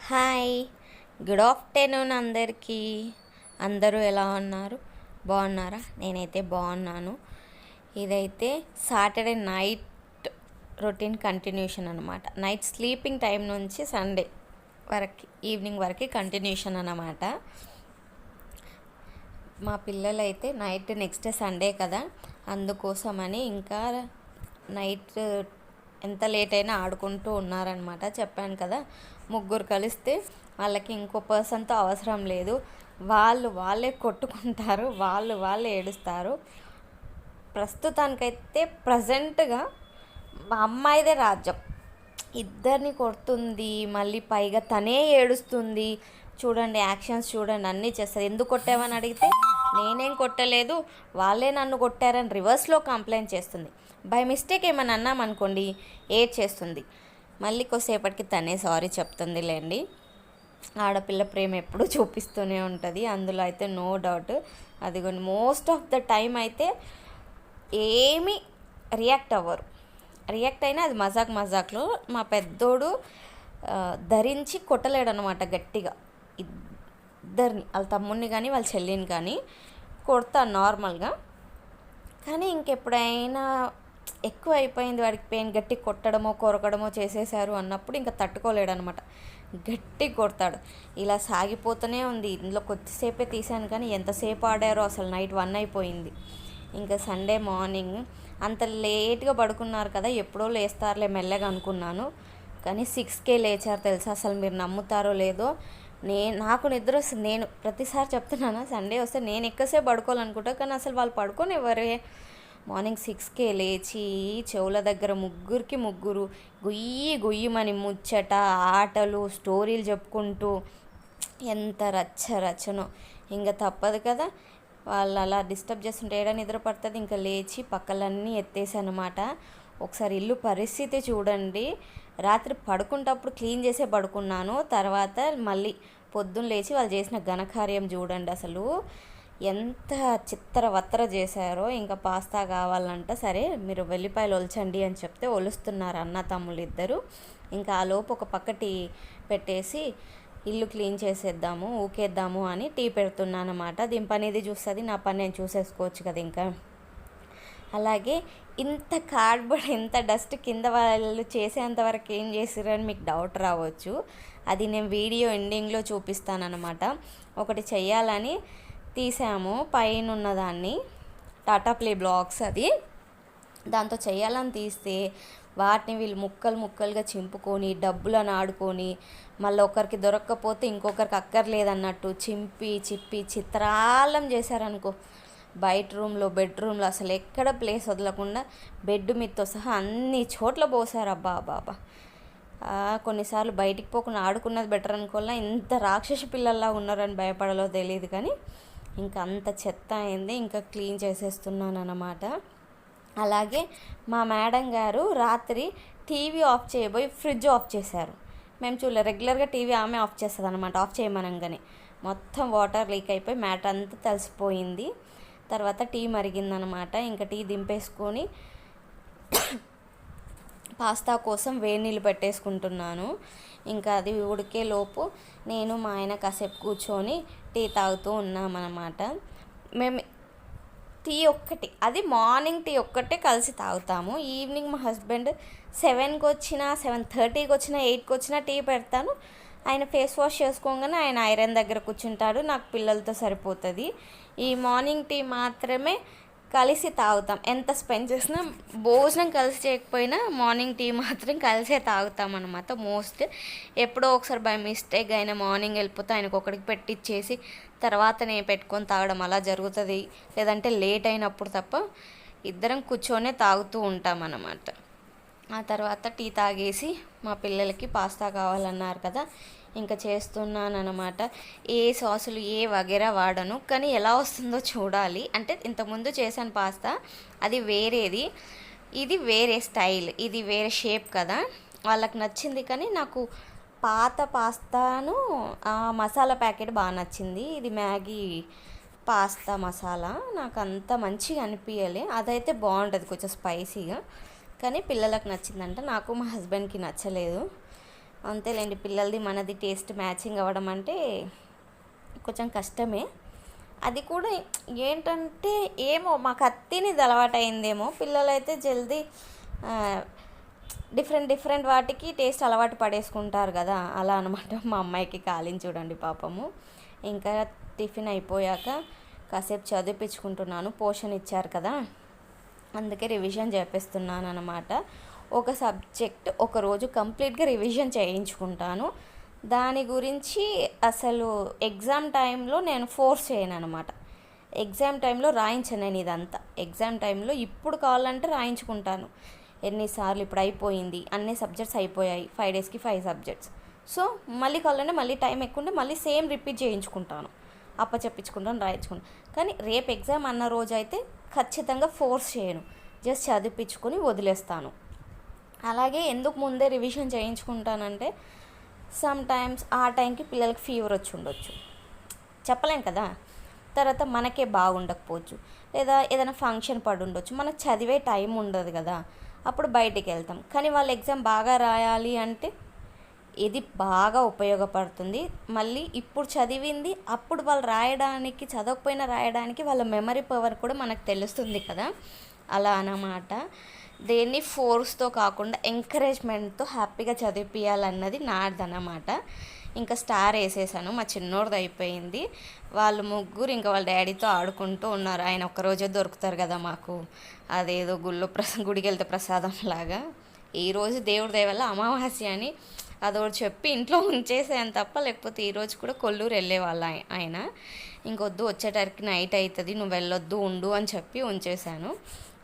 Hi, good afternoon అందరికీ. అందరూ ఎలా ఉన్నారు? బాగున్నారా? నేనైతే బాగున్నాను. ఇదైతే సాటర్డే నైట్ రొటీన్ కంటిన్యూషన్ అనమాట. నైట్ స్లీపింగ్ టైం నుంచి సండే వరకు ఈవినింగ్ వరకు కంటిన్యూషన్ అన్నమాట. మా పిల్లలైతే నైట్ నెక్స్ట్ సండే కదా, అందుకోసమని ఇంకా నైట్ ఎంత లేట్ అయినా ఆడుకుంటూ ఉన్నారనమాట. చెప్పాను కదా, ముగ్గురు కలిస్తే వాళ్ళకి ఇంకో పర్సన్తో అవసరం లేదు. వాళ్ళే కొట్టుకుంటారు, వాళ్ళే ఏడుస్తారు. ప్రస్తుతానికైతే ప్రజెంట్గా మా అమ్మాయిదే రాజ్యం. ఇద్దరిని కొడుతుంది, మళ్ళీ పైగా తనే ఏడుస్తుంది. చూడండి, యాక్షన్స్ చూడండి, అన్నీ చేస్తుంది. ఎందుకు కొట్టావని అడిగితే నేనేం కొట్టలేదు, వాళ్ళే నన్ను కొట్టారని రివర్స్లో కంప్లైంట్ చేస్తుంది. బై మిస్టేక్ ఏమైనా అన్నామనుకోండి ఏడ్ చేస్తుంది. మళ్ళీ కొద్దిసేపటికి తనే సారీ చెప్తుందిలేండి. ఆడపిల్ల ప్రేమ ఎప్పుడూ చూపిస్తూనే ఉంటుంది, అందులో అయితే నో డౌట్. అదిగోండి, మోస్ట్ ఆఫ్ ద టైం అయితే ఏమీ రియాక్ట్ అవ్వరు. రియాక్ట్ అయినా అది మజాక్లో. మా పెద్దోడు ధరించి కొట్టలేడనమాట గట్టిగా. ఇద్దరిని, వాళ్ళ తమ్ముడిని కానీ వాళ్ళ చెల్లిని కానీ కొడతాను నార్మల్గా. కానీ ఇంకెప్పుడైనా ఎక్కువ అయిపోయింది, వాడికి పెయిన్, గట్టి కొట్టడమో కొరకడమో చేసేసారు అన్నప్పుడు ఇంకా తట్టుకోలేడనమాట, గట్టి కొడతాడు. ఇలా సాగిపోతూనే ఉంది. ఇందులో కొద్దిసేపే తీసాను కానీ ఎంతసేపు ఆడారో అసలు. నైట్ 1 అయిపోయింది. ఇంకా సండే మార్నింగ్ అంత లేట్గా పడుకున్నారు కదా, ఎప్పుడో లేస్తారులే మెల్లగా అనుకున్నాను. కానీ 6కే లేచారు తెలుసా. అసలు మీరు నమ్ముతారో లేదో, నాకు నిద్ర వస్తుంది. నేను ప్రతిసారి చెప్తున్నాను, సండే వస్తే నేను ఎక్కువసేపు పడుకోవాలనుకుంటా, కానీ అసలు వాళ్ళు పడుకొని ఎవరే. మార్నింగ్ 6కే లేచి చెవుల దగ్గర ముగ్గురు గుయ్యమని ముచ్చట, ఆటలు, స్టోరీలు చెప్పుకుంటూ ఎంత రచ్చనో. ఇంకా తప్పదు కదా, వాళ్ళు అలా డిస్టర్బ్ చేస్తుంటే ఏడా నిద్ర పడుతుంది. ఇంకా లేచి పక్కలన్నీ ఎత్తేసానమాట. ఒకసారి ఇల్లు పరిస్థితి చూడండి. రాత్రి పడుకుంటప్పుడు క్లీన్ చేసే పడుకున్నాను. తర్వాత మళ్ళీ పొద్దున్న లేచి వాళ్ళు చేసిన ఘనకార్యం చూడండి. అసలు ఎంత చిత్తర చేశారో. ఇంకా పాస్తా కావాలంట. సరే మీరు వెల్లిపాయలు ఒలచండి అని చెప్తే ఒలుస్తున్నారు అన్న తమ్ముళ్ళు ఇద్దరు. ఇంకా ఆ లోపు ఒక పక్క టీ పెట్టేసి ఇల్లు క్లీన్ చేసేద్దాము, ఊకేద్దాము అని టీ పెడుతున్నాను అన్నమాట. దీని పని ఇది చూస్తుంది, నా పని నేను చూసేసుకోవచ్చు కదా. ఇంకా అలాగే ఇంత కార్డ్బోర్డ్, ఇంత డస్ట్ కింద వాళ్ళు చేసేంతవరకు ఏం చేసిరని మీకు డౌట్ రావచ్చు. అది నేను వీడియో ఎండింగ్లో చూపిస్తానన్నమాట. ఒకటి చెయ్యాలని తీసాము పైన ఉన్నదాన్ని, టాటా ప్లే బ్లాక్స్, అది దాంతో చేయాలని తీస్తే వాటిని వీళ్ళు ముక్కలుగా చింపుకొని డబ్బులను ఆడుకొని మళ్ళీ ఒకరికి దొరక్కపోతే ఇంకొకరికి అక్కర్లేదన్నట్టు చిప్పి చిత్రాలం చేశారనుకో. బయట రూమ్లో, బెడ్రూమ్లో అసలు ఎక్కడ ప్లేస్ వదలకుండా బెడ్ మీదతో సహా అన్ని చోట్ల పోసారు. అబ్బా. కొన్నిసార్లు బయటికి పోకుండా ఆడుకున్నది బెటర్ అనుకోవాలా. ఇంత రాక్షస పిల్లల్లా ఉన్నారని భయపడాలో తెలియదు, కానీ ఇంకా అంత చెత్త అయింది. ఇంకా క్లీన్ చేసేస్తున్నాను అన్నమాట. అలాగే మా మేడం గారు రాత్రి టీవీ ఆఫ్ చేయబోయి ఫ్రిడ్జ్ ఆఫ్ చేశారు. మేము చూడలేదు. రెగ్యులర్గా టీవీ ఆమె ఆఫ్ చేస్తుంది అనమాట. ఆఫ్ చేయమనగానే మొత్తం వాటర్ లీక్ అయిపోయి మ్యాటర్ అంతా తడిసిపోయింది. తర్వాత టీ మరిగిందనమాట. ఇంకా టీ దింపేసుకొని పాస్తా కోసం వేడి నీళ్ళు పెట్టేసుకుంటున్నాను. ఇంకా అది ఉడికే లోపు నేను మా ఆయన కాసేపు కూర్చొని టీ తాగుతూ ఉన్నామన్నమాట. మేము టీ ఒక్కటి, అది మార్నింగ్ టీ ఒక్కటే కలిసి తాగుతాము. ఈవినింగ్ మా హస్బెండ్ 7కి వచ్చినా, 7:30కి వచ్చినా, 8కి వచ్చినా టీ పెడతాను. ఆయన ఫేస్ వాష్ చేసుకోగానే ఆయన ఐరన్ దగ్గర కూర్చుంటాడు. నాకు పిల్లలతో సరిపోతుంది. ఈ మార్నింగ్ టీ మాత్రమే కలిసి తాగుతాం. ఎంత స్పెండ్ చేసినా, భోజనం కలిసి చేయకపోయినా మార్నింగ్ టీ మాత్రం కలిసే తాగుతాం అనమాట. మోస్ట్ ఎప్పుడో ఒకసారి బై మిస్టేక్ అయినా మార్నింగ్ వెళ్ళిపోతే ఆయనకు ఒకటికి పెట్టించేసి తర్వాత నేను పెట్టుకొని తాగడం అలా జరుగుతుంది. లేదంటే లేట్ అయినప్పుడు తప్ప ఇద్దరం కూర్చొనే తాగుతూ ఉంటాం అన్నమాట. ఆ తర్వాత టీ తాగేసి మా పిల్లలకి పాస్తా కావాలన్నారు కదా, ఇంకా చేస్తున్నాను అనమాట. ఏ సాసులు ఏ వగేరా వాడను, కానీ ఎలా వస్తుందో చూడాలి. అంటే ఇంతకుముందు చేశాను పాస్తా, అది వేరేది, ఇది వేరే స్టైల్, ఇది వేరే షేప్ కదా. వాళ్ళకి నచ్చింది, కానీ నాకు పాత పాస్తాను మసాలా ప్యాకెట్ బాగా నచ్చింది. ఇది మ్యాగీ పాస్తా మసాలా నాకు అంత మంచిగా అనిపించలే. అదైతే బాగుంటుంది కొంచెం స్పైసీగా, కానీ పిల్లలకు నచ్చిందంట. నాకు మా హస్బెండ్కి నచ్చలేదు. అంతేలేండి, పిల్లలది మనది టేస్ట్ మ్యాచింగ్ అవ్వడం అంటే కొంచెం కష్టమే. అది కూడా ఏంటంటే ఏమో మాకు తినేది అలవాటయిందేమో, పిల్లలైతే జల్దీ డిఫరెంట్ డిఫరెంట్ వాటికి టేస్ట్ అలవాటు పడేసుకుంటారు కదా, అలా అనమాట. మా అమ్మాయికి కాలింది చూడండి పాపము. ఇంకా టిఫిన్ అయిపోయాక కాసేపు చదివిపించుకుంటున్నాను, పోషన్ ఇచ్చారు కదా, అందుకే రివిజన్ చేపిస్తున్నాను అనమాట. ఒక సబ్జెక్ట్ ఒకరోజు కంప్లీట్గా రివిజన్ చేయించుకుంటాను. దాని గురించి అసలు ఎగ్జామ్ టైంలో నేను ఫోర్స్ చేయను అనమాట. ఎగ్జామ్ టైంలో రాయించను నేను ఇదంతా. ఎగ్జామ్ టైంలో ఇప్పుడు కావాలంటే రాయించుకుంటాను ఎన్నిసార్లు. ఇప్పుడు అయిపోయింది, అన్ని సబ్జెక్ట్స్ అయిపోయాయి, 5 డేస్కి 5 సబ్జెక్ట్స్. సో మళ్ళీ కావాలంటే మళ్ళీ టైం ఎక్కువ ఉంటే మళ్ళీ సేమ్ రిపీట్ చేయించుకుంటాను, చెప్పించుకుంటాను, రాయించుకుంటాను. కానీ రేపు ఎగ్జామ్ అన్న రోజు అయితే ఖచ్చితంగా ఫోర్స్ చేయను, జస్ట్ చదివించుకొని వదిలేస్తాను. అలాగే ఎందుకు ముందే రివిజన్ చేయించుకుంటానంటే సమ్ టైమ్స్ ఆ టైంకి పిల్లలకి ఫీవర్ వచ్చి ఉండొచ్చు, చెప్పలేం కదా. తర్వాత మనకే బాగుండకపోవచ్చు, లేదా ఏదైనా ఫంక్షన్ పడి ఉండొచ్చు, మనకు చదివే టైం ఉండదు కదా, అప్పుడు బయటికి వెళ్తాం. కానీ వాళ్ళు ఎగ్జామ్ బాగా రాయాలి అంటే ఇది బాగా ఉపయోగపడుతుంది. మళ్ళీ ఇప్పుడు చదివింది అప్పుడు వాళ్ళు రాయడానికి, చదవకపోయినా రాయడానికి వాళ్ళ మెమరీ పవర్ కూడా మనకు తెలుస్తుంది కదా, అలా అన్నమాట. దేన్ని ఫోర్స్తో కాకుండా ఎంకరేజ్మెంట్తో హ్యాపీగా చదివిపియాలన్నది నాదన్నమాట. ఇంకా స్టార్ వేసేసాను, మా చిన్నోడిది అయిపోయింది. వాళ్ళు ముగ్గురు ఇంకా వాళ్ళ డాడీతో ఆడుకుంటూ ఉన్నారు. ఆయన ఒక్కరోజే దొరుకుతారు కదా మాకు, అదేదో గుడికి వెళ్తే ప్రసాదం లాగా. ఈరోజు దేవుడి దయ వల్ల అమావాస్య అని అదొకటి చెప్పి ఇంట్లో ఉంచేసాను తప్ప, లేకపోతే ఈరోజు కూడా కొల్లూరు వెళ్ళేవాళ్ళు ఆయన. ఇంకొద్దు, వచ్చేటరికి నైట్ అవుతుంది, నువ్వు వెళ్ళొద్దు ఉండు అని చెప్పి ఉంచేశాను.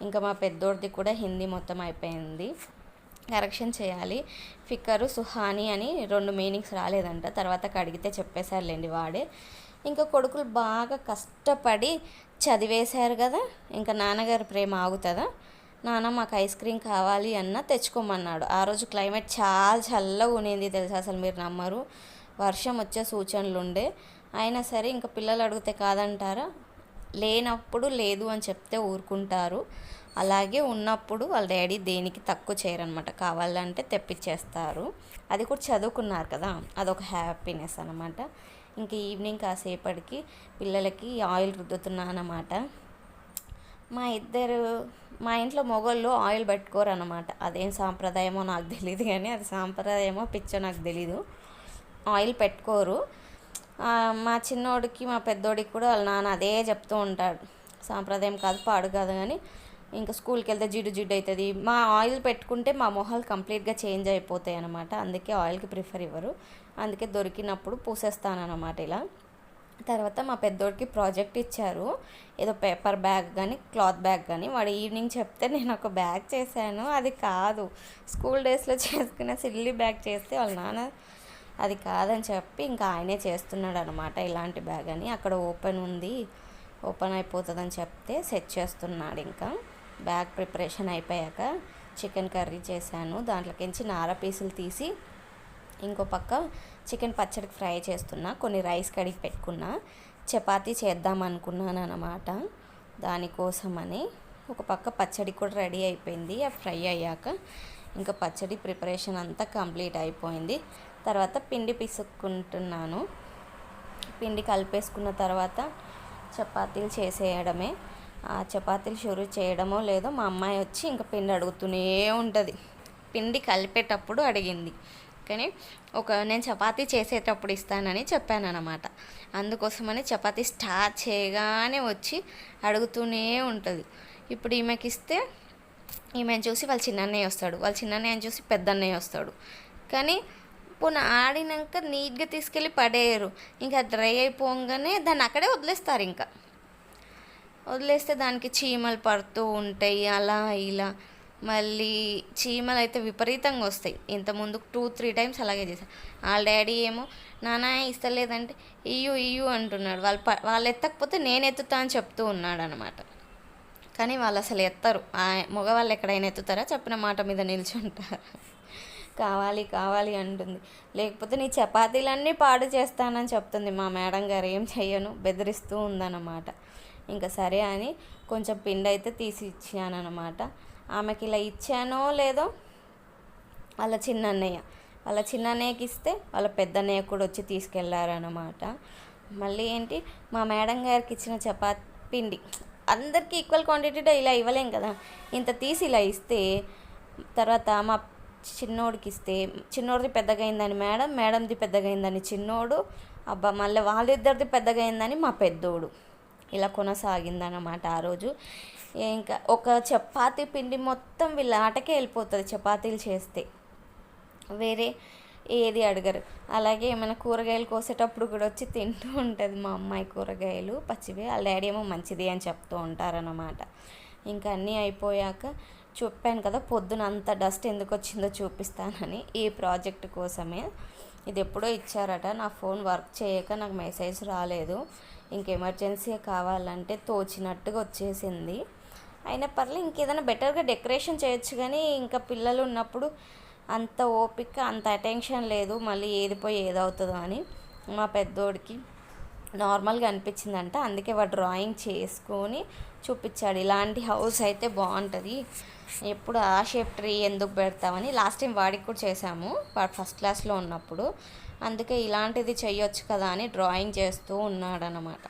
ఇంకా మా పెద్దోడిది కూడా హిందీ మొత్తం అయిపోయింది, కరెక్షన్ చేయాలి. ఫికరు సుహాని అని 2 మీనింగ్స్ రాలేదంట, తర్వాత అడిగితే చెప్పేశారులేండి వాడే. ఇంకా కొడుకులు బాగా కష్టపడి చదివేశారు కదా, ఇంకా నాన్నగారి ప్రేమ ఆగుతుందా. నాన్న మాకు ఐస్ క్రీమ్ కావాలి అన్న తెచ్చుకోమన్నాడు. ఆ రోజు క్లైమేట్ చాలా చల్లగా ఉన్నింది తెలుసా, అసలు మీరు నమ్మరు, వర్షం వచ్చే సూచనలు ఉండే. అయినా సరే ఇంకా పిల్లలు అడిగితే కాదంటారా, లేనప్పుడు లేదు అని చెప్తే ఊరుకుంటారు. అలాగే ఉన్నప్పుడు వాళ్ళ డాడీ దేనికి తక్కువ చేయరనమాట, కావాలంటే తెప్పించేస్తారు. అది కూడా చదువుకున్నారు కదా, అదొక హ్యాపీనెస్ అనమాట. ఇంక ఈవినింగ్ కాసేపటికి పిల్లలకి ఆయిల్ రుద్దుతున్నాను అనమాట. మా ఇంట్లో మొగోళ్ళు ఆయిల్ పెట్టుకోరు అనమాట. అదేం సాంప్రదాయమో నాకు తెలియదు, కానీ అది సాంప్రదాయమో పిచ్చో నాకు తెలీదు, ఆయిల్ పెట్టుకోరు. మా చిన్నోడికి మా పెద్దోడికి కూడా వాళ్ళ నాన్న అదే చెప్తూ ఉంటాడు, సాంప్రదాయం కాదు పాడు కాదు, కానీ ఇంకా స్కూల్కి వెళ్తే జిడ్డు జిడ్డు అవుతుంది. మా ఆయిల్ పెట్టుకుంటే మా మొహాలు కంప్లీట్గా చేంజ్ అయిపోతాయి అనమాట, అందుకే ఆయిల్కి ప్రిఫర్ ఇవ్వరు. అందుకే దొరికినప్పుడు పూసేస్తానన్నమాట ఇలా. తర్వాత మా పెద్దోడికి ప్రాజెక్ట్ ఇచ్చారు, ఏదో పేపర్ బ్యాగ్ కానీ క్లాత్ బ్యాగ్ కానీ. వాడు ఈవినింగ్ చెప్తే నేను ఒక బ్యాగ్ చేశాను, అది కాదు, స్కూల్ డేస్లో చేసుకునే సిల్లీ బ్యాగ్ చేస్తే వాళ్ళ నాన్న అది కాదని చెప్పి ఇంకా ఆయనే చేస్తున్నాడు అనమాట ఇలాంటి బ్యాగ్ అని. అక్కడ ఓపెన్ అయిపోతుందని చెప్తే సెట్ చేస్తున్నాడు. ఇంకా బ్యాగ్ ప్రిపరేషన్ అయిపోయాక చికెన్ కర్రీ చేశాను, దాంట్లోకించి నార పీసులు తీసి ఇంకో పక్క చికెన్ పచ్చడికి ఫ్రై చేస్తున్నా, కొన్ని రైస్ కడిగి పెట్టుకున్నా, చపాతీ చేద్దాం అనుకున్నాను అనమాట. దానికోసమని ఒక పక్క పచ్చడి కూడా రెడీ అయిపోయింది. ఆ ఫ్రై అయ్యాక ఇంకా పచ్చడి ప్రిపరేషన్ అంతా కంప్లీట్ అయిపోయింది. తర్వాత పిండి పిసుక్కుంటున్నాను. పిండి కలిపేసుకున్న తర్వాత చపాతీలు చేసేయడమే. ఆ చపాతీలు షురూ చేయడమో లేదో మా అమ్మాయి వచ్చి ఇంకా పిండి అడుగుతూనే ఉంటుంది. పిండి కలిపేటప్పుడు అడిగింది, కానీ నేను చపాతీ చేసేటప్పుడు ఇస్తానని చెప్పాను అనమాట. అందుకోసమని చపాతీ స్టార్ట్ చేయగానే వచ్చి అడుగుతూనే ఉంటుంది. ఇప్పుడు ఈమెకి ఇస్తే ఈమెను చూసి వాళ్ళ చిన్నన్నయ్య వస్తాడు, వాళ్ళ చిన్నన్నయ్యని చూసి పెద్దన్నయ్య వస్తాడు. కానీ పోనీ ఆడినాక నీట్గా తీసుకెళ్ళి పడేయరు, ఇంకా డ్రై అయిపోగానే దాన్ని అక్కడే వదిలేస్తారు. ఇంకా వదిలేస్తే దానికి చీమలు పడుతూ ఉంటాయి, అలా ఇలా. మళ్ళీ చీమలు అయితే విపరీతంగా వస్తాయి. ఇంతకుముందు 2-3 టైమ్స్ అలాగే చేశాను. వాళ్ళ డాడీ ఏమో నాన్న ఇస్తలేదంటే ఇయ్యు అంటున్నాడు. వాళ్ళు ఎత్తకపోతే నేను ఎత్తుతా అని చెప్తూ ఉన్నాడు అనమాట. కానీ వాళ్ళు అసలు ఎత్తరు. మగవాళ్ళు ఎక్కడైనా ఎత్తుతారా, చెప్పిన మాట మీద నిల్చుంటారు. కావాలి అంటుంది. లేకపోతే నీ చపాతీలన్నీ పాడు చేస్తానని చెప్తుంది మా మేడం గారు. ఏం చెయ్యను, బెదిరిస్తూ ఉందన్నమాట. ఇంకా సరే అని కొంచెం పిండి అయితే తీసి ఇచ్చానమాట. ఆమెకి ఇలా ఇచ్చానో లేదో వాళ్ళ చిన్నన్నయ్య వాళ్ళ చిన్నన్నయ్యకి ఇస్తే వాళ్ళ పెద్దన్నయ్య కూడా వచ్చి తీసుకెళ్లారనమాట. మళ్ళీ ఏంటి, మా మేడం గారికి ఇచ్చిన చపాతీ పిండి అందరికీ ఈక్వల్ క్వాంటిటీలో ఇలా ఇవ్వలేం కదా, ఇంత తీసి ఇలా ఇస్తే తర్వాత మా చిన్నోడికి ఇస్తే చిన్నోడిది పెద్దగా అయిందని మేడం, మేడంది పెద్దగా అయిందని చిన్నోడు, అబ్బా మళ్ళీ వాళ్ళిద్దరిది పెద్దగా అయిందని మా పెద్దోడు. ఇలా కొనసాగిందన్నమాట ఆ రోజు. ఇంకా ఒక చపాతీ పిండి మొత్తం వీళ్ళ ఆటకే వెళ్ళిపోతుంది చపాతీలు చేస్తే, వేరే ఏది అడగరు. అలాగే ఏమైనా కూరగాయలు కోసేటప్పుడు కూడా వచ్చి తింటూ ఉంటుంది మా అమ్మాయి కూరగాయలు పచ్చివి, వాళ్ళ డాడీ ఏమో మంచిది అని చెప్తూ ఉంటారన్నమాట. ఇంకా అన్నీ అయిపోయాక చెప్పాను కదా పొద్దున అంత డస్ట్ ఎందుకు వచ్చిందో చూపిస్తానని, ఈ ప్రాజెక్ట్ కోసమే. ఇది ఎప్పుడో ఇచ్చారట, నా ఫోన్ వర్క్ చేయక నాకు మెసేజ్ రాలేదు. ఇంక ఎమర్జెన్సీగా కావాలంటే తోచినట్టుగా వచ్చేసింది. అయినా పర్లేదు, ఇంకేదైనా బెటర్గా డెకరేషన్ చేయొచ్చు కానీ ఇంకా పిల్లలు ఉన్నప్పుడు అంత ఓపిక అంత అటెన్షన్ లేదు, మళ్ళీ ఏది పోయి ఏదవుతుందో అని. మా పెద్దోడికి నార్మల్గా అనిపించిందంట, అందుకే వాడు డ్రాయింగ్ చేసుకొని చూపించాడు, ఇలాంటి హౌస్ అయితే బాగుంటుంది, ఎప్పుడు ఆ షేప్ ట్రీ ఎందుకు పెడతామని. లాస్ట్ టైం వాడికి కూడా చేసాము, వాడు ఫస్ట్ క్లాస్లో ఉన్నప్పుడు. అందుకే ఇలాంటిది చెయ్యొచ్చు కదా అని డ్రాయింగ్ చేస్తూ ఉన్నాడనమాట.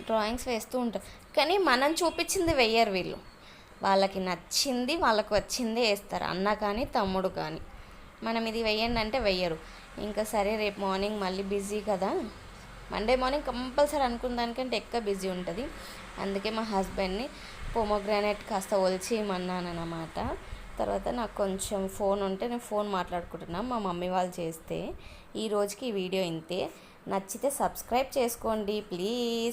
డ్రాయింగ్స్ వేస్తూ ఉంటారు కానీ మనం చూపించింది వెయ్యరు వీళ్ళు, వాళ్ళకి నచ్చింది వాళ్ళకు వచ్చిందే వేస్తారు, అన్న కానీ తమ్ముడు కానీ. మనం ఇది వెయ్యండి అంటే వెయ్యరు. ఇంకా సరే రేపు మార్నింగ్ మళ్ళీ బిజీ కదా, మండే మార్నింగ్ కంపల్సరీ అనుకున్న దానికంటే ఎక్కువ బిజీ ఉంటుంది. అందుకే మా హస్బెండ్ని పొమోగ్రానైట్ కాస్త ఒలిచేయమన్నానమాట. తర్వాత నాకు కొంచెం ఫోన్ ఉంటే నేను ఫోన్ మాట్లాడుకుంటున్నాను, మా మమ్మీ వాళ్ళు చేస్తే. ఈ రోజుకి ఈ వీడియో ఇంతే. నచ్చితే సబ్స్క్రైబ్ చేసుకోండి ప్లీజ్.